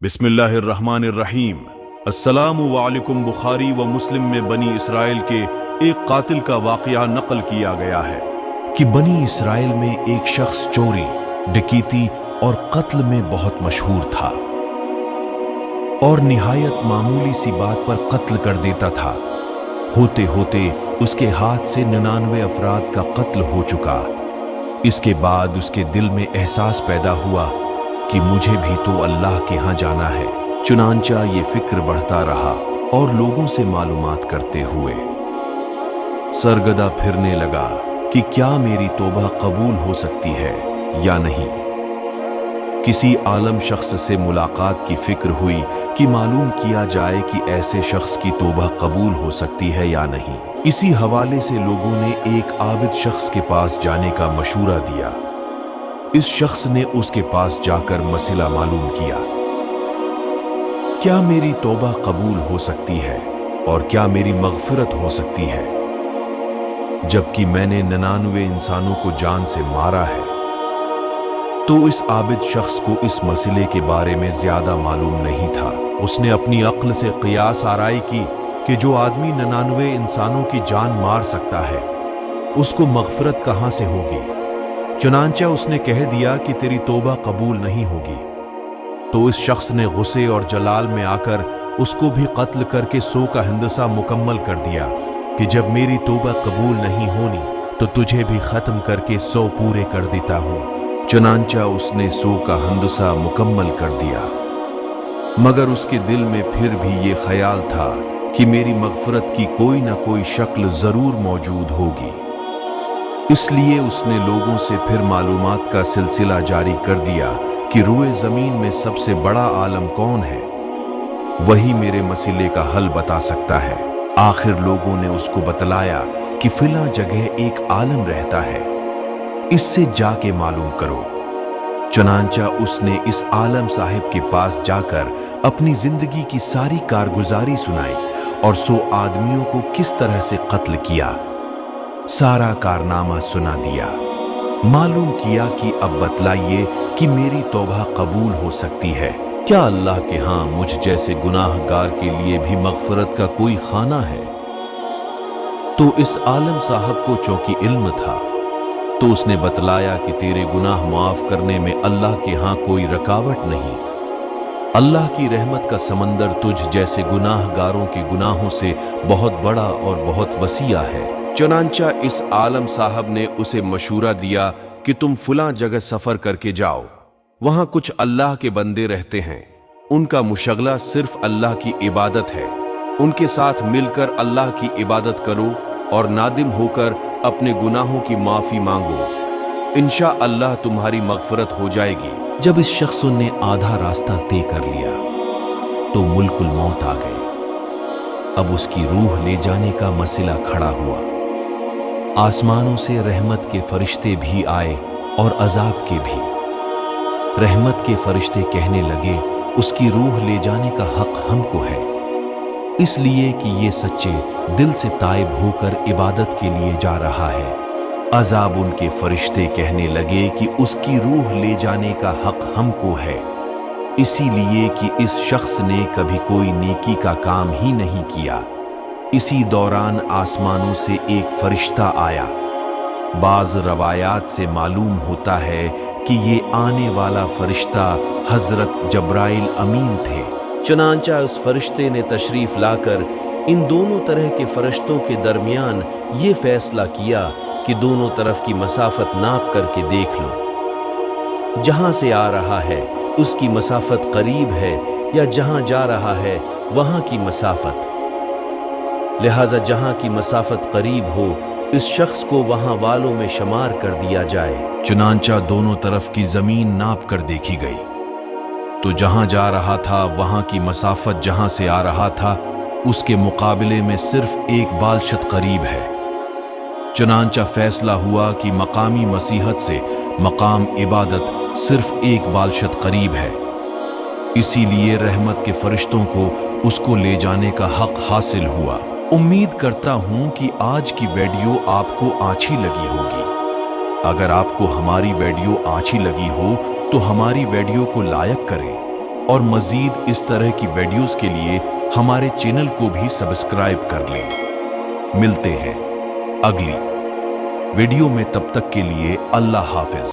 बिस्मिल्लाहिर्रहमानिर्रहीम। अस्सलामु वालेकुम। बुखारी व मुस्लिम में बनी इसराइल के एक कातिल का वाक़या नकल किया गया है कि बनी इसराइल में एक शख्स चोरी, डकैती और कत्ल में बहुत मशहूर था और निहायत मामूली सी बात पर कत्ल कर देता था। होते होते उसके हाथ से 99 अफराद का कत्ल हो चुका। इसके बाद उसके दिल में एहसास पैदा हुआ कि मुझे भी तो अल्लाह के यहाँ जाना है। चुनांचा ये फिक्र बढ़ता रहा और लोगों से मालूमात करते हुए सरगदा फिरने लगा कि क्या मेरी तौबा कबूल हो सकती है या नहीं। किसी आलम शख्स से मुलाकात की फिक्र हुई कि मालूम किया जाए कि ऐसे शख्स की तौबा कबूल हो सकती है या नहीं। इसी हवाले से लोगों ने एक आबिद शख्स के पास जाने का मशूरा दिया। इस शख्स ने उसके पास जाकर मसला मालूम किया, क्या मेरी तौबा कबूल हो सकती है और क्या मेरी मगफिरत हो सकती है, जबकि मैंने 99 इंसानों को जान से मारा है। तो इस आबिद शख्स को इस मसले के बारे में ज्यादा मालूम नहीं था। उसने अपनी अक्ल से क़ियास आराई की कि जो आदमी 99 इंसानों की जान मार सकता है उसको मगफिरत कहां से होगी। चुनांचा उसने कह दिया कि तेरी तौबा कबूल नहीं होगी। तो इस शख्स ने गुस्से और जलाल में आकर उसको भी कत्ल करके 100 का हिंदसा मुकम्मल कर दिया कि जब मेरी तौबा कबूल नहीं होनी तो तुझे भी खत्म करके 100 पूरे कर देता हूं। चुनांचा उसने 100 का हिंदसा मुकम्मल कर दिया, मगर उसके दिल में फिर भी ये ख्याल था कि मेरी मगफरत की कोई ना कोई शक्ल जरूर मौजूद होगी। इसलिए उसने लोगों से फिर मालूमात का सिलसिला जारी कर दिया कि रुए जमीन में सबसे बड़ा आलम कौन है, वही मेरे मसले का हल बता सकता है। आखिर लोगों ने उसको बतलाया कि फिला जगह एक आलम रहता है, इससे जाके मालूम करो। चुनांचा उसने इस आलम साहिब के पास जाकर अपनी जिंदगी की सारी कारगुजारी सुनाई और 100 आदमियों को किस तरह से कत्ल किया, सारा कारनामा सुना दिया। मालूम किया कि अब बतलाइए कि मेरी तौबा कबूल हो सकती है। क्या अल्लाह के हां मुझ जैसे गुनाहगार के लिए भी मगफरत का कोई खाना है। तो इस आलम साहब को चौंकी इल्म था, तो उसने बतलाया कि तेरे गुनाह माफ करने में अल्लाह के हां कोई रुकावट नहीं। अल्लाह की रहमत का समंदर तुझ जैसे गुनाहगारों के गुनाहों से बहुत बड़ा और बहुत वसीआ है। चुनांचा इस आलम साहब ने उसे मशूरा दिया कि तुम फुला जगह सफर करके जाओ, वहां कुछ अल्लाह के बंदे रहते हैं, उनका मुशगला सिर्फ अल्लाह की इबादत है। उनके साथ मिलकर अल्लाह की इबादत करो और नादिम होकर अपने गुनाहों की माफी मांगो, इंशा अल्लाह तुम्हारी मगफरत हो जाएगी। जब इस शख्स ने आधा रास्ता तय कर लिया तो मुल्कुल मौत आ गई। अब उसकी रूह ले जाने का मसला खड़ा हुआ। आसमानों से रहमत के फरिश्ते भी आए और अजाब के भी। रहमत के फरिश्ते कहने लगे, उसकी रूह ले जाने का हक हमको है, इसलिए कि ये सच्चे दिल से ताइब होकर इबादत के लिए जा रहा है। अजाब उनके फरिश्ते कहने लगे कि उसकी रूह ले जाने का हक हमको है, इसीलिए कि इस शख्स ने कभी कोई नेकी का काम ही नहीं किया। इसी दौरान आसमानों से एक फरिश्ता आया। बाज रवायात से मालूम होता है कि ये आने वाला फरिश्ता हजरत जब्राइल अमीन थे। चुनांचा उस फरिश्ते ने तशरीफ लाकर इन दोनों तरह के फरिश्तों के दरमियान ये फैसला किया कि दोनों तरफ की मसाफत नाप करके देख लो। जहां से आ रहा है उसकी मसाफत करीब है या जहां जा रहा है वहां की मसाफत। लिहाजा जहां की मसाफत करीब हो, इस शख्स को वहां वालों में शुमार कर दिया जाए। चुनांचा दोनों तरफ की जमीन नाप कर देखी गई तो जहां जा रहा था वहां की मसाफत जहां से आ रहा था उसके मुकाबले में सिर्फ एक बालशत करीब है। चुनांचा फैसला हुआ कि मकामी मसीहत से मकाम इबादत सिर्फ एक बालशत करीब है, इसीलिए रहमत के फरिश्तों को उसको ले जाने का हक हासिल हुआ। उम्मीद करता हूं कि आज की वीडियो आपको अच्छी लगी होगी। अगर आपको हमारी वीडियो अच्छी लगी हो तो हमारी वीडियो को लाइक करें اور مزید اس طرح کی ویڈیوز کے لیے ہمارے چینل کو بھی سبسکرائب کر لیں۔ ملتے ہیں اگلی ویڈیو میں، تب تک کے لیے اللہ حافظ۔